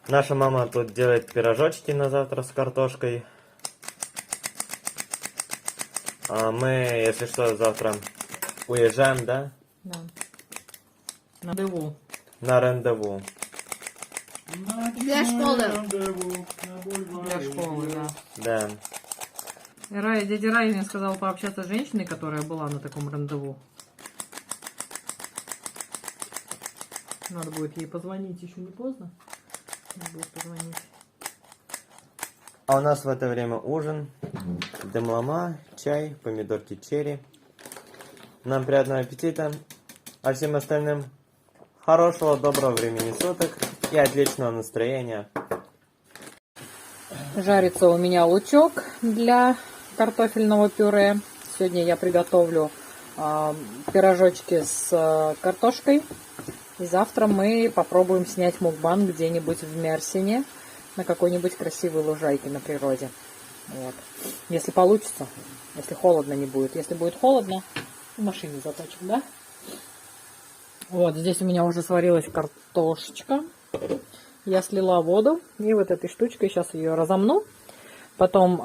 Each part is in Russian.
Наша мама тут делает пирожочки на завтра с картошкой. А мы, если что, завтра уезжаем, да? Да. На рандеву. На рандеву. Для школы. Для школы, да. Да. Дядя Рай мне сказал пообщаться с женщиной, которая была на таком рандеву. Надо будет ей позвонить, еще не поздно. Надо будет позвонить. А у нас в это время ужин. Демлама, чай, помидорки черри. Нам приятного аппетита. А всем остальным хорошего, доброго времени суток и отличного настроения. Жарится у меня лучок для картофельного пюре. Сегодня я приготовлю пирожочки с картошкой. И завтра мы попробуем снять мукбанг где-нибудь в Мерсине, на какой-нибудь красивой лужайке на природе. Вот. Если получится, если холодно не будет. Если будет холодно, в машине заточим, да? Вот, здесь у меня уже сварилась картошечка. Я слила воду и вот этой штучкой сейчас ее разомну. Потом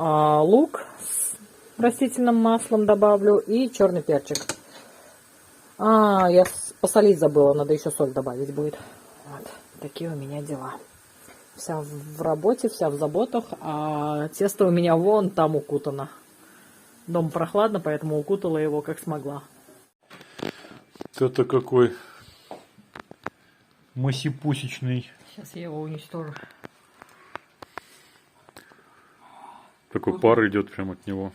лук с растительным маслом добавлю и черный перчик. Я посолить забыла, надо еще соль добавить будет. Вот, такие у меня дела. Вся в работе, вся в заботах, а тесто у меня вон там укутано. Дом прохладно, поэтому укутала его как смогла. Это какой масипусечный. Сейчас я его уничтожу. Такой пар идет прямо от него.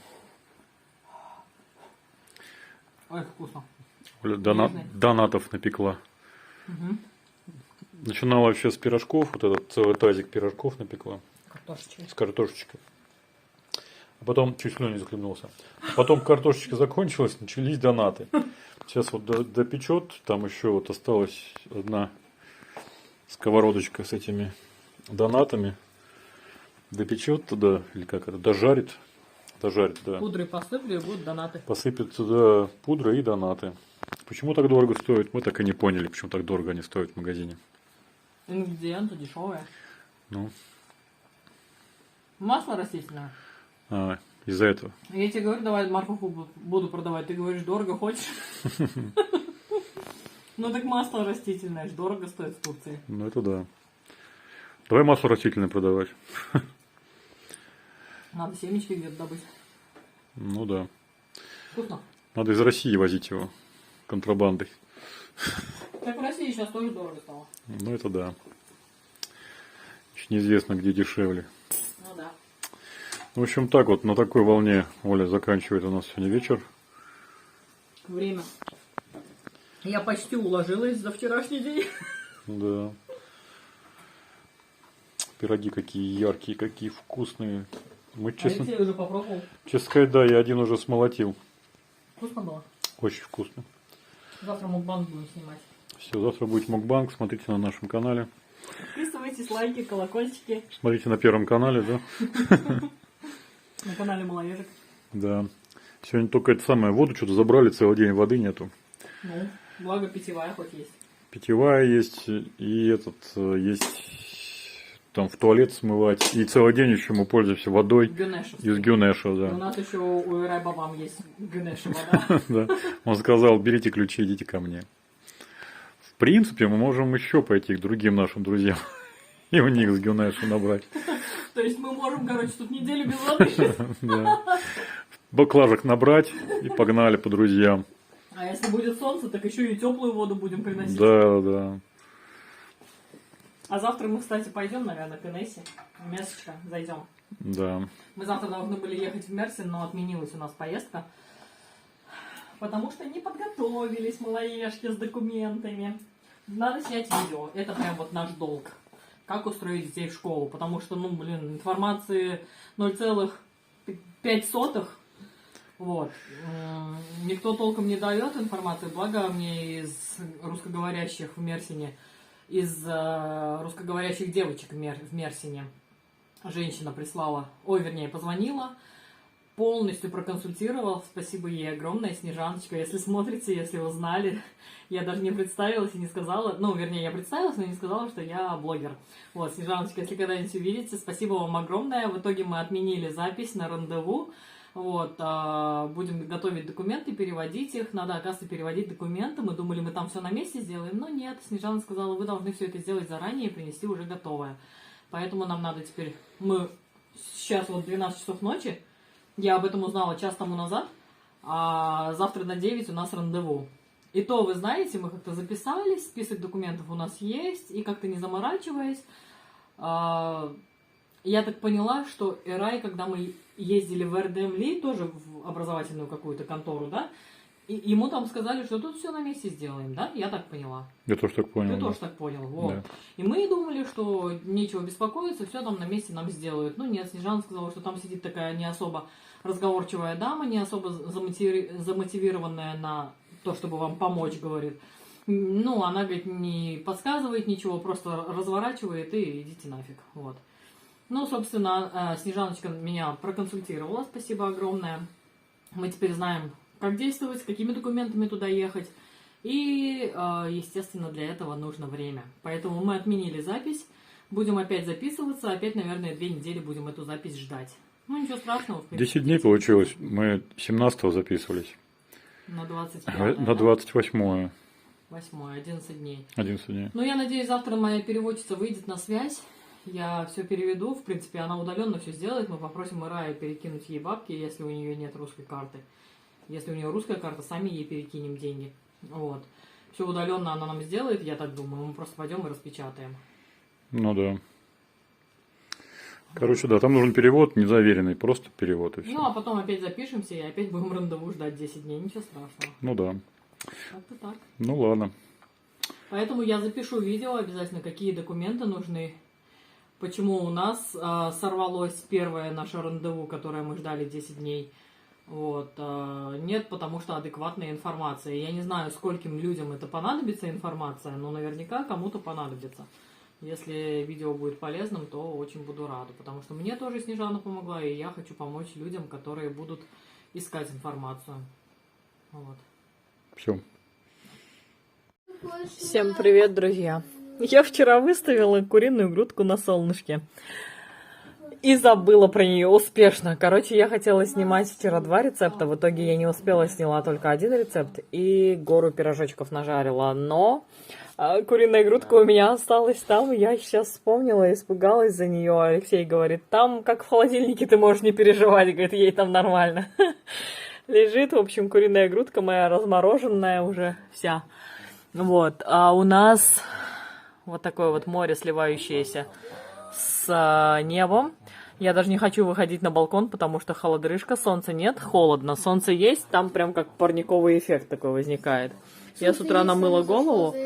Ой, вкусно. Оля донатов напекла. Угу. Начинала вообще с пирожков, вот этот целый тазик пирожков напекла. Картошечки. С картошечкой. А потом чуть слюней захлебнулся. А потом картошечка закончилась, начались донаты. Сейчас вот допечет, там еще вот осталась одна сковородочка с этими донатами. Допечет туда, или как это, дожарит. Дожарит, да. Пудрой посыплю и будут донаты. Посыпет туда пудра и донаты. Почему так дорого стоит? Мы так и не поняли, почему так дорого они стоят в магазине. Ингредиенты дешевые. Ну, Масло растительное. из-за этого. Я тебе говорю, давай морковку буду продавать. Ты говоришь, дорого хочешь? Ну так масло растительное, дорого стоит в Турции. Ну, это да. Давай масло растительное продавать. Надо семечки где-то добыть. Ну да. Вкусно. Надо из России возить его контрабандой. Так в России сейчас тоже дорого стало. Ну, это да. Еще неизвестно, где дешевле. Ну да. В общем, так вот, на такой волне Оля заканчивает у нас сегодня вечер. Время. Я почти уложилась за вчерашний день. Да. Пироги какие яркие, какие вкусные. Мы, честно, Алексей уже попробовал. честно сказать, да, я один уже смолотил. Вкусно было. Очень вкусно. Завтра мукбанг будем снимать. Все, завтра будет мукбанг, смотрите на нашем канале. Подписывайтесь, лайки, колокольчики. Смотрите на Первом канале, да? На канале Малоежек. Да. Сегодня только это самое, воду что-то забрали, целый день воды нету. Ну, благо питьевая хоть есть. Питьевая есть, и есть там в туалет смывать. И целый день еще мы пользуемся водой из Гюнеша, У да. нас еще у Ирай Бабам есть Гюнеша вода. Да. Он сказал, берите ключи, идите ко мне. В принципе, мы можем еще пойти к другим нашим друзьям и у них с Гюнеша набрать. То есть мы можем, короче, тут неделю без воды жить. Да. Баклажек набрать и погнали по друзьям. А если будет солнце, так еще и теплую воду будем приносить. Да, да. А завтра мы, кстати, пойдем, наверное, к Инессе. В Месочка зайдем. Да. Мы завтра должны были ехать в Мерсин, но отменилась у нас поездка. Потому что не подготовились малоежки с документами. Надо снять видео. Это прям вот наш долг. Как устроить детей в школу. Потому что, информации 0,05. Вот. Никто толком не дает информацию. Благо мне из русскоговорящих в Мерсине, из русскоговорящих девочек в Мерсине женщина прислала, позвонила полностью проконсультировал. Спасибо ей огромное, Снежаночка. Если смотрите, если вы знали, я даже не представилась и не сказала, ну, вернее, я представилась, но не сказала, что я блогер. Вот, Снежаночка, если когда-нибудь увидите, спасибо вам огромное. В итоге мы отменили запись на рандеву. Вот, будем готовить документы, переводить их. Надо, оказывается, переводить документы. Мы думали, мы там все на месте сделаем, но нет. Снежана сказала, вы должны все это сделать заранее и принести уже готовое. Поэтому нам надо теперь... Мы сейчас вот 12 часов ночи. Я об этом узнала час тому назад. А завтра на 9 у нас рандеву. И то, вы знаете, мы как-то записались, список документов у нас есть. И как-то не заморачиваясь... Я так поняла, что Эрай, когда мы ездили в РДМЛИ, тоже в образовательную какую-то контору, да, и ему там сказали, что тут все на месте сделаем, да? Я так поняла. Я тоже так понял. Ты тоже так понял, вот. Да. И мы думали, что нечего беспокоиться, все там на месте нам сделают. Ну нет, Снежана сказала, что там сидит такая не особо разговорчивая дама, не особо замотивированная на то, чтобы вам помочь, говорит. Ну, она, говорит, не подсказывает ничего, просто разворачивает и идите нафиг, вот. Ну, собственно, Снежаночка меня проконсультировала, спасибо огромное. Мы теперь знаем, как действовать, с какими документами туда ехать. И, естественно, для этого нужно время. Поэтому мы отменили запись, будем опять записываться, опять, наверное, 2 недели будем эту запись ждать. Ну, ничего страшного. 10 дней получилось, мы 17-го записывались. На 25-е, на 28-е. 8-е, 11 дней. 11 дней. Ну, я надеюсь, завтра моя переводчица выйдет на связь. Я все переведу, в принципе, она удаленно все сделает. Мы попросим Ирая перекинуть ей бабки, если у нее нет русской карты. Если у нее русская карта, сами ей перекинем деньги. Вот. Все удаленно она нам сделает, я так думаю. Мы просто пойдем и распечатаем. Ну да. Короче, да, там нужен перевод, незаверенный, просто перевод и все. Ну, а потом опять запишемся и опять будем рандеву ждать 10 дней. Ничего страшного. Ну да. Как-то так. Ну ладно. Поэтому я запишу видео обязательно, какие документы нужны. Почему у нас сорвалось первое наше рандеву, которое мы ждали 10 дней. Вот. Нет, потому что адекватная информация. Я не знаю, скольким людям это понадобится информация, но наверняка кому-то понадобится. Если видео будет полезным, то очень буду рада, потому что мне тоже Снежана помогла, и я хочу помочь людям, которые будут искать информацию. Вот. Все. Всем привет, друзья! Я вчера выставила куриную грудку на солнышке и забыла про нее успешно. Короче, я хотела снимать вчера 2 рецепта, в итоге я не успела, сняла только 1 рецепт и гору пирожочков нажарила. Но куриная грудка у меня осталась там, я сейчас вспомнила, испугалась за нее. Алексей говорит, там как в холодильнике, ты можешь не переживать, говорит, ей там нормально. Лежит, в общем, куриная грудка моя размороженная уже вся. Вот, а у нас вот такое вот море, сливающееся с небом. Я даже не хочу выходить на балкон, потому что холодрыжка, солнца нет, холодно. Солнце есть, там прям как парниковый эффект такой возникает. Я с утра намыла голову.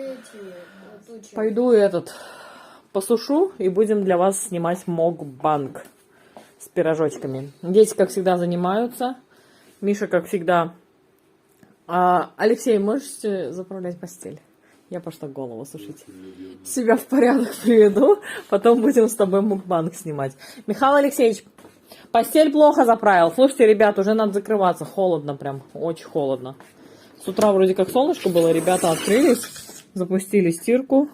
Пойду посушу и будем для вас снимать мукбанг с пирожочками. Дети, как всегда, занимаются. Миша, как всегда... Алексей, можете заправлять постель? Я пошла голову сушить. Себя в порядок приведу, потом будем с тобой мукбанг снимать. Михаил Алексеевич, постель плохо заправил. Слушайте, ребят, уже надо закрываться. Холодно прям, очень холодно. С утра вроде как солнышко было, ребята открылись, запустили стирку.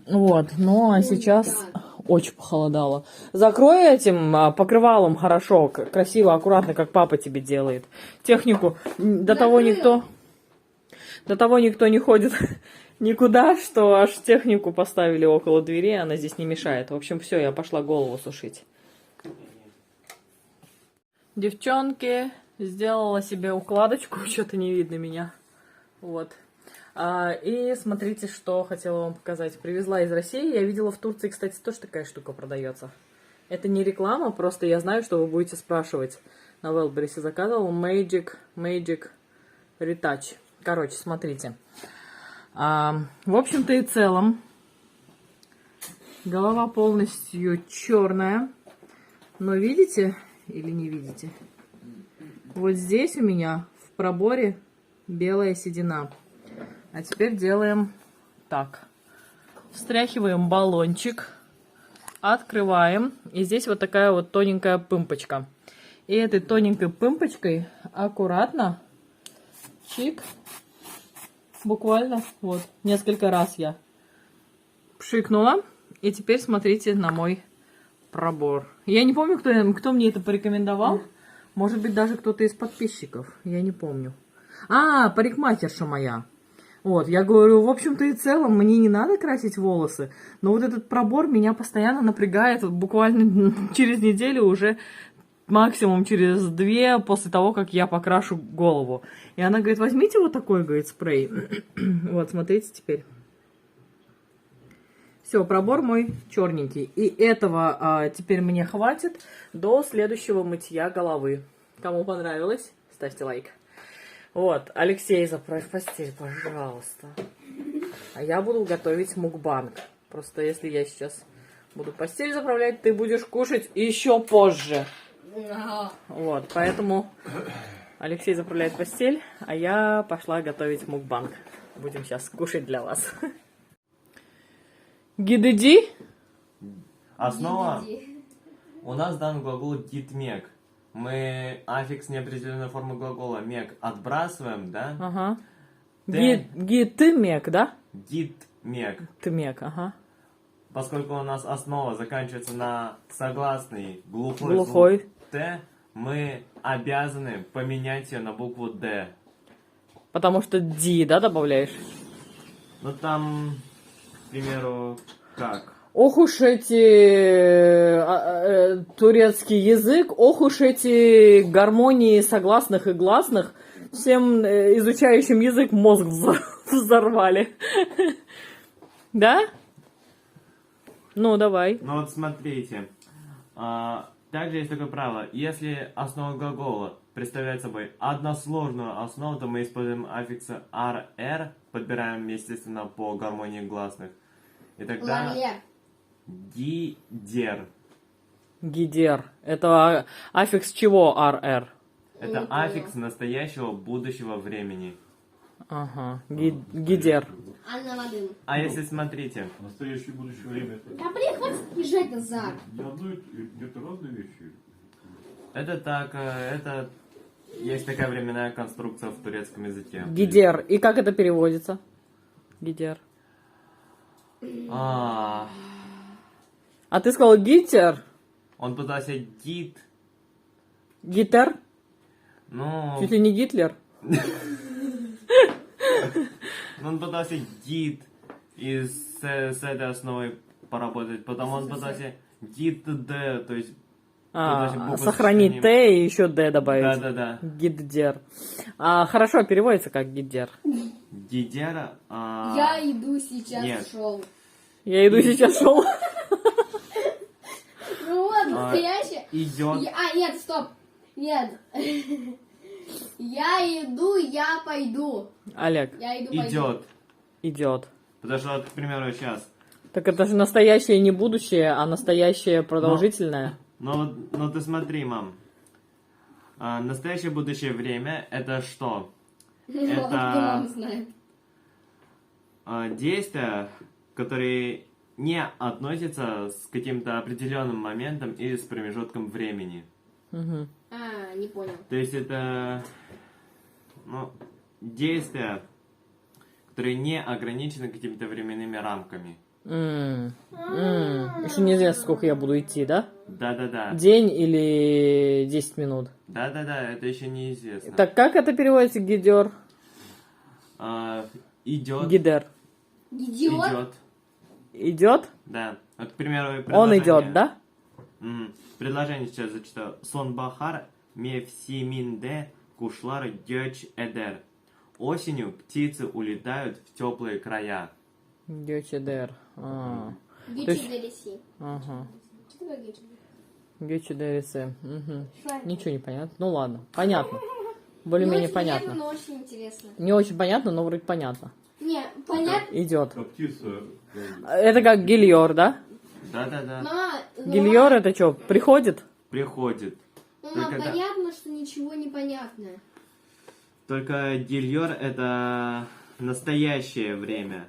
Вот, ну а сейчас очень похолодало. Закрой этим покрывалом хорошо, красиво, аккуратно, как папа тебе делает. Технику до того никто не ходит никуда, что аж технику поставили около двери, она здесь не мешает. В общем, все, я пошла голову сушить. Девчонки, сделала себе укладочку, что-то не видно меня. Вот. И смотрите, что хотела вам показать. Привезла из России. Я видела в Турции, кстати, тоже такая штука продается. Это не реклама, просто я знаю, что вы будете спрашивать. На Wildberries заказывала Magic Retouch. Короче, смотрите. В общем-то и целом, голова полностью черная. Но видите или не видите? Вот здесь у меня в проборе белая седина. А теперь делаем так. Встряхиваем баллончик. Открываем. И здесь вот такая вот тоненькая пымпочка. И этой тоненькой пымпочкой аккуратно, чик, буквально, вот, несколько раз я пшикнула. И теперь смотрите на мой пробор. Я не помню, кто мне это порекомендовал. Может быть, даже кто-то из подписчиков. Я не помню. Парикмахерша моя. Вот, я говорю, в общем-то и целом, мне не надо красить волосы. Но вот этот пробор меня постоянно напрягает. Вот буквально через неделю уже, максимум через 2, после того, как я покрашу голову. И она говорит, возьмите вот такой, говорит, спрей. Вот, смотрите теперь. Все, пробор мой черненький. И этого теперь мне хватит до следующего мытья головы. Кому понравилось, ставьте лайк. Вот, Алексей, заправь постель, пожалуйста. А я буду готовить мукбанг. Просто если я сейчас буду постель заправлять, ты будешь кушать еще позже. Вот, поэтому Алексей заправляет постель, а я пошла готовить мукбанг. Будем сейчас кушать для вас. Гидыди? Основа. У нас дан глагол дитмек. Мы аффикс неопределенной формы глагола мек отбрасываем, да? Ага. Ты- Гитымек, да? Дитмек. Тымек, ага. Поскольку у нас основа заканчивается на согласный Глухой. звук Т, мы обязаны поменять ее на букву Д. Потому что ди, да, добавляешь? Ну там, к примеру, как? Ох уж эти турецкий язык, ох уж эти гармонии согласных и гласных. Всем изучающим язык мозг взорвали. Да? Ну, давай. Ну вот смотрите. Также есть такое правило. Если основа глагола представляет собой односложную основу, то мы используем аффиксы RR, подбираем, естественно, по гармонии гласных. И тогда Лалер. гидер. Гидер. Это аффикс чего RR? Это Не аффикс поняла. настоящего будущего времени. Ага. Гидер. Анна Вадим. А если смотрите, Настоящее и будущее время. Да блин, хватит езжать назад. Не одно где-то разные вещи. это так, это есть такая временная конструкция в турецком языке. Гидер. И как это переводится? Гидер. А, А ты сказал гитер? он пытался гид, Гитер? ну, Чуть ли не Гитлер? он пытался гид и с этой основой поработать, потом он пытался гид Д, то есть пытался буквы Сохранить сочетанием. Т и еще Д добавить. Да-да-да. Гиддер. Хорошо, переводится как гиддер. Гидера. Я иду сейчас Нет. в шоу. Я иду сейчас шел. Ну вот, настоящее. Идет. Нет, стоп. Нет. Я иду, я пойду. Олег, Я иду, пойду. Идет. идет. Потому что, вот, к примеру, сейчас. Так это же настоящее не будущее, а настоящее продолжительное. Ну ты смотри, мам. Настоящее будущее время это что? Вот, где мама знает. Действия, которые не относятся с каким-то определенным моментом или с промежутком времени. Мгм. Не понял. То есть это действия, которые не ограничены какими-то временными рамками. Еще неизвестно, сколько я буду идти, да? Да-да-да. День или 10 минут. Да-да-да, это еще неизвестно. Так как это переводится гидер? Идет. Гидер. Идиот. Идет. Идет? Да. Вот, к примеру, Он предложение. идет, да? Предложение сейчас зачитаю. Сонбахар мевсиминде кушлар göç эдер. Осенью птицы улетают в теплые края. Гечедер. То есть- Гичи Делиси. Ага. Что такое Гичи? Гечедерисе. Угу. Что это? Ничего не понятно. Ну ладно, понятно. Более-менее Не очень понятно. понятно, но очень интересно. Не очень понятно, но вроде понятно. Не, понятно. Идет. А птица... Это как гильор, да? Да-да-да. Мама, Гильор это что, приходит? Приходит. Мама, Только да. понятно, что ничего не понятно. Только гильор это настоящее время.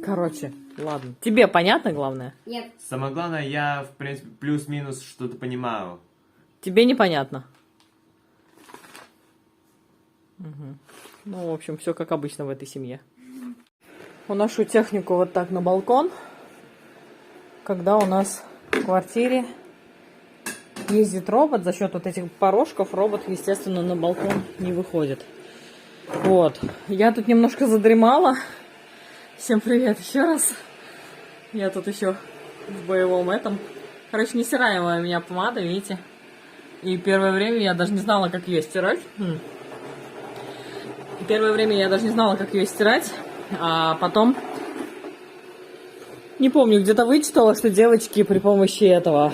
Короче, ладно. Тебе понятно, главное? Нет. Самое главное, я, в принципе, плюс-минус что-то понимаю. Тебе непонятно? Мгм. Ну, в общем, все как обычно в этой семье. Уношу технику вот так на балкон, когда у нас в квартире ездит робот. За счет вот этих порожков робот, естественно, на балкон не выходит. Вот. Я тут немножко задремала. Всем привет еще раз. Я тут еще в боевом этом. Короче, нестираемая у меня помада, видите? И первое время я даже не знала, как ее стирать. Первое время я даже не знала, как ее стирать. А потом, не помню, где-то вычитала, что девочки при помощи этого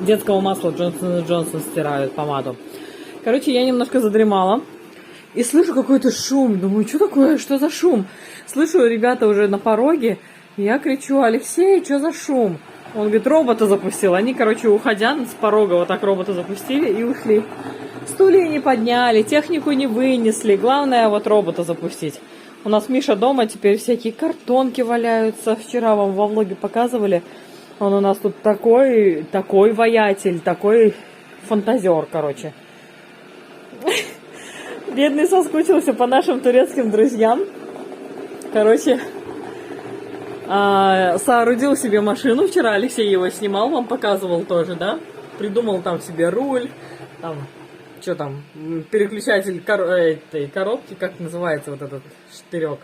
детского масла Johnson & Johnson стирают помаду. Короче, я немножко задремала. И слышу какой-то шум. Думаю, что такое? Что за шум? Слышу, ребята уже на пороге. Я кричу: Алексей, что за шум? Он говорит, робота запустил. Они, короче, уходя с порога, вот так робота запустили и ушли. Стулья не подняли, технику не вынесли. Главное, вот робота запустить. У нас Миша дома, теперь всякие картонки валяются. Вчера вам во влоге показывали. Он у нас тут такой воятель, такой фантазер, короче. Бедный соскучился по нашим турецким друзьям. Короче, соорудил себе машину. Вчера Алексей его снимал, вам показывал тоже, да? Придумал там себе руль, там, что там, переключатель этой коробки, как называется вот этот штырек.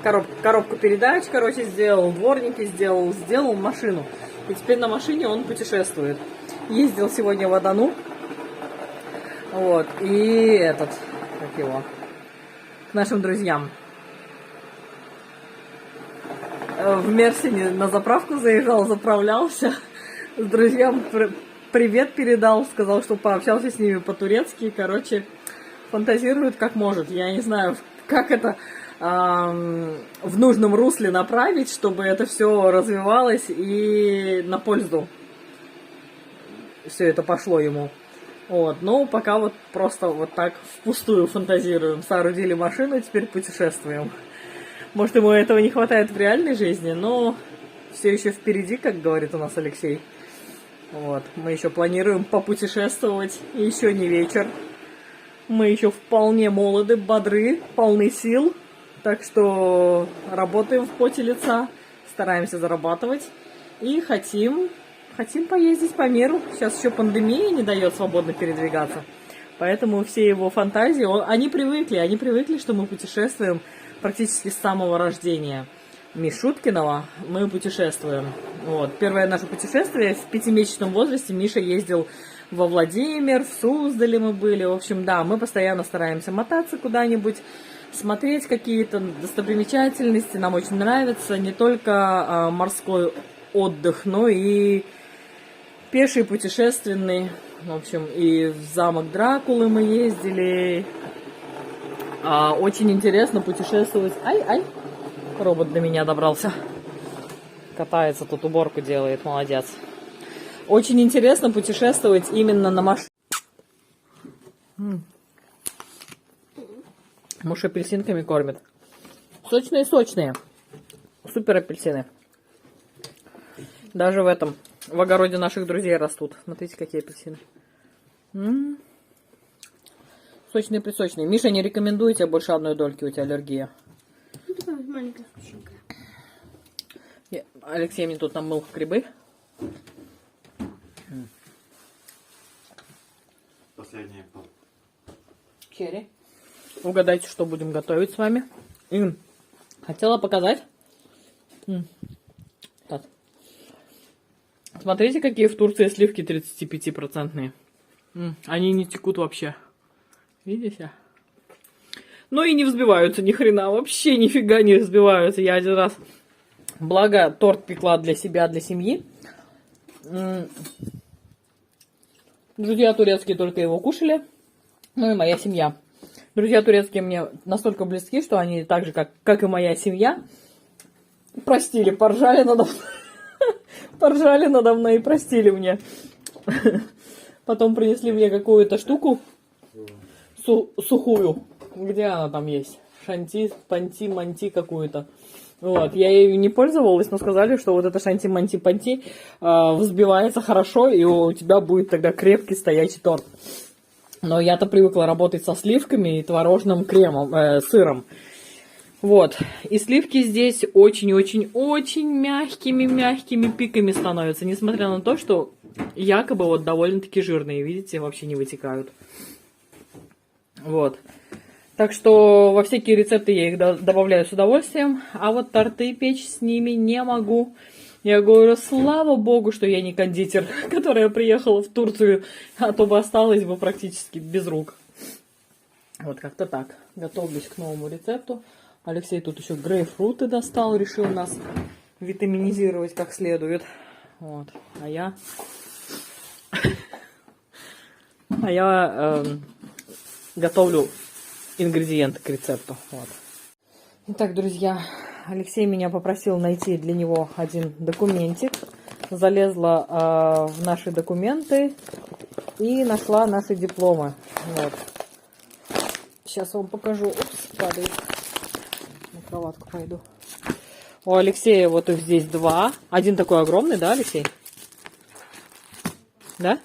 Коробку передач, короче, сделал, дворники сделал машину. И теперь на машине он путешествует. Ездил сегодня в Адану. Вот, и как его, к нашим друзьям. В Мерсине на заправку заезжал, заправлялся. С друзьям привет передал, сказал, что пообщался с ними по-турецки. Короче, фантазирует как может. Я не знаю, как это в нужном русле направить, чтобы это все развивалось и на пользу все это пошло ему. Вот, ну, пока вот просто вот так впустую фантазируем. Соорудили машину, теперь путешествуем. Может, ему этого не хватает в реальной жизни, но все еще впереди, как говорит у нас Алексей. Вот, мы еще планируем попутешествовать, и еще не вечер. Мы еще вполне молоды, бодры, полны сил. Так что работаем в поте лица, стараемся зарабатывать и хотим поездить по миру. Сейчас еще пандемия не дает свободно передвигаться. Поэтому все его фантазии, они привыкли, что мы путешествуем практически с самого рождения. Мишуткиного мы путешествуем. Вот. Первое наше путешествие в 5-месячном возрасте Миша ездил во Владимир, в Суздале мы были. В общем, да, мы постоянно стараемся мотаться куда-нибудь, смотреть какие-то достопримечательности. Нам очень нравится не только морской отдых, но и пеший, путешественный. В общем, и в замок Дракулы мы ездили. Очень интересно путешествовать. Ай, робот до меня добрался. Катается тут, уборку делает, молодец. Очень интересно путешествовать именно на машине. Муж апельсинками кормит. Сочные. Супер апельсины. Даже в огороде наших друзей растут. Смотрите, какие апельсины. Сочные-присочные. Миша, не рекомендую тебе больше одной дольки, у тебя аллергия. Ну, такая вот маленькая сученькая. Алексей мне тут намыл грибы. Последний. Черри. Угадайте, что будем готовить с вами. И хотела показать. Так. Смотрите, какие в Турции сливки 35%. Они не текут вообще. Видите? Ну и не взбиваются ни хрена. Вообще нифига не взбиваются. Я один раз, благо, торт пекла для себя, для семьи. Друзья турецкие только его кушали. Ну и моя семья. Друзья турецкие мне настолько близки, что они так же, как и моя семья, простили, поржали надо мной. Поржали надо мной и простили мне. Потом принесли мне какую-то штуку сухую. Где она там есть? Шанти, панти, манти какую-то. Вот, я ею не пользовалась, но сказали, что вот это шанти-манти-панти взбивается хорошо, и у тебя будет тогда крепкий стоячий торт. Но я-то привыкла работать со сливками и творожным кремом, сыром. Вот, и сливки здесь очень-очень-очень мягкими пиками становятся, несмотря на то, что якобы вот довольно-таки жирные, видите, вообще не вытекают. Вот. Так что во всякие рецепты я их добавляю с удовольствием, а вот торты печь с ними не могу. Я говорю, слава богу, что я не кондитер, которая приехала в Турцию, а то бы осталась бы практически без рук. Вот как-то так. Готовлюсь к новому рецепту. Алексей тут еще грейпфруты достал, решил нас витаминизировать как следует. Вот. А я готовлю ингредиенты к рецепту. Вот. Итак, друзья, Алексей меня попросил найти для него один документик. Залезла в наши документы и нашла наши дипломы. Вот. Сейчас вам покажу. Упс, падает. На кроватку пойду. У Алексея вот их здесь два. Один такой огромный, да, Алексей? Да?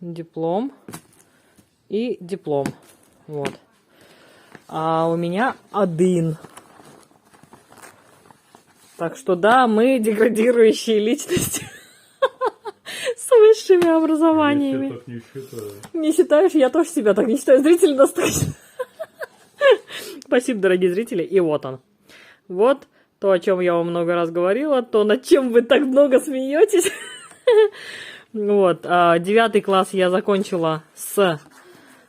Диплом и диплом. Вот. А у меня один. Так что да, мы деградирующие личности с высшими образованиями. Я так не считаю. Не считаешь? Я тоже себя так не считаю. Зрители нас так считают. Спасибо, дорогие зрители. И вот он. Вот то, о чем я вам много раз говорила, то, над чем вы так много смеетесь. Вот. 9 класс я закончила с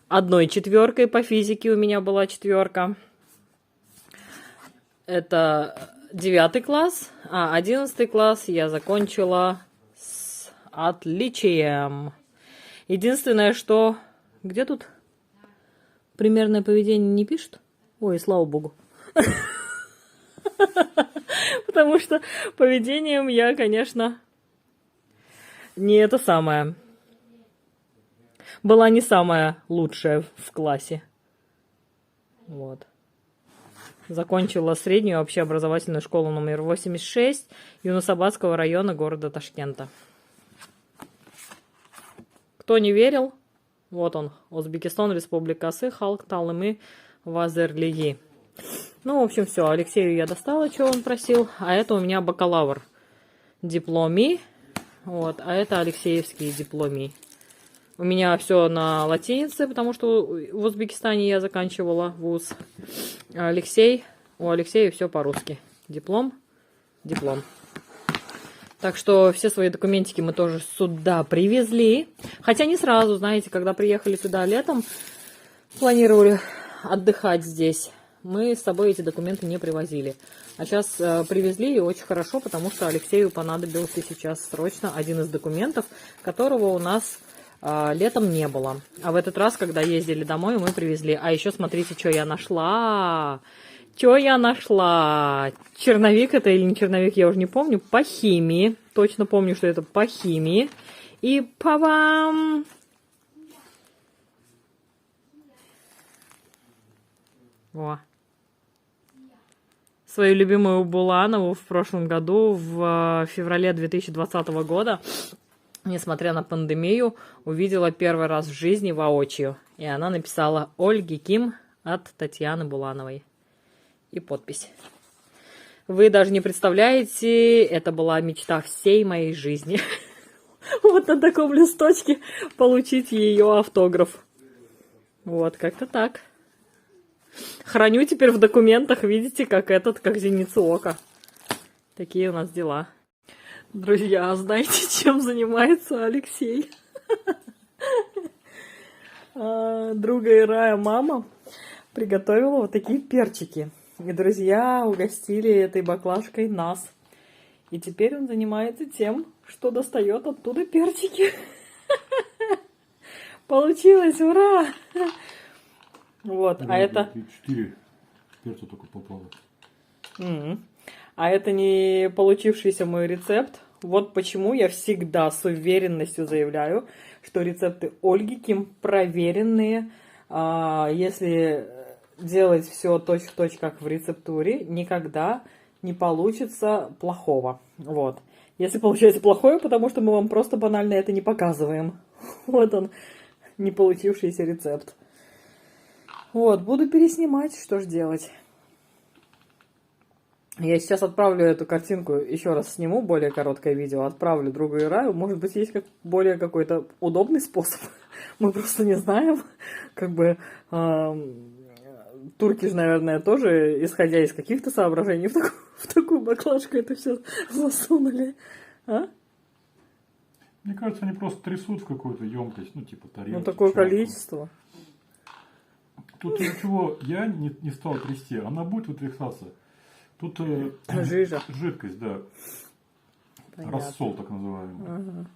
1 4 по физике. У меня была 4. Это 9 класс. А 11 класс я закончила с отличием. Единственное, что... Где тут примерное поведение не пишет? Ой, слава богу. Потому что поведением я, конечно, не это самое. Была не самая лучшая в классе. Вот. Закончила среднюю общеобразовательную школу номер 86 Юнусабадского района города Ташкента. Кто не верил, вот он, Узбекистан, Республика Асы, Халк Талымы Вазерлиги. Ну, в общем, все, Алексею я достала, что он просил, а это у меня бакалавр дипломи, вот, а это Алексеевские дипломи. У меня все на латинице, потому что в Узбекистане я заканчивала вуз. А у Алексея все по-русски. Диплом, диплом. Так что все свои документики мы тоже сюда привезли. Хотя не сразу, знаете, когда приехали сюда летом, планировали отдыхать здесь, мы с собой эти документы не привозили. А сейчас привезли, и очень хорошо, потому что Алексею понадобился сейчас срочно один из документов, которого у нас летом не было. А в этот раз, когда ездили домой, мы привезли. А еще смотрите, что я нашла. Что я нашла? Черновик это или не черновик, я уже не помню. По химии. Точно помню, что это по химии. И па-бам! Во. Свою любимую Буланову в прошлом году, в феврале 2020 года, несмотря на пандемию, увидела первый раз в жизни воочию. И она написала «Ольги Ким от Татьяны Булановой». И подпись. Вы даже не представляете, это была мечта всей моей жизни. Вот на таком листочке получить ее автограф. Вот, как-то так. Храню теперь в документах, видите, как зеницу ока. Такие у нас дела. Друзья, знаете, чем занимается Алексей? Друга Ирая мама приготовила вот такие перчики. И друзья угостили этой баклажкой нас. И теперь он занимается тем, что достает оттуда перчики. Получилось, ура! Вот, а это... 4 перца только попало. А это не получившийся мой рецепт. Вот почему я всегда с уверенностью заявляю, что рецепты Ольги Ким проверенные. Если делать все точь-в-точь, как в рецептуре, никогда не получится плохого. Вот. Если получается плохое, потому что мы вам просто банально это не показываем. Вот он, не получившийся рецепт. Вот, буду переснимать, что ж делать. Я сейчас отправлю эту картинку, еще раз сниму более короткое видео, отправлю другу Ираю. Может быть, есть более какой-то удобный способ. Мы просто не знаем. Как бы турки же, наверное, тоже, исходя из каких-то соображений, в такую баклажку это все засунули. А? Мне кажется, они просто трясут в какую-то емкость, ну, типа тарелку. Ну, такое чашку. количество. Тут ничего я не стал трясти, она будет вытрясаться. Тут Жижа. жидкость, да. Понятно. Рассол, так называемый. Ага.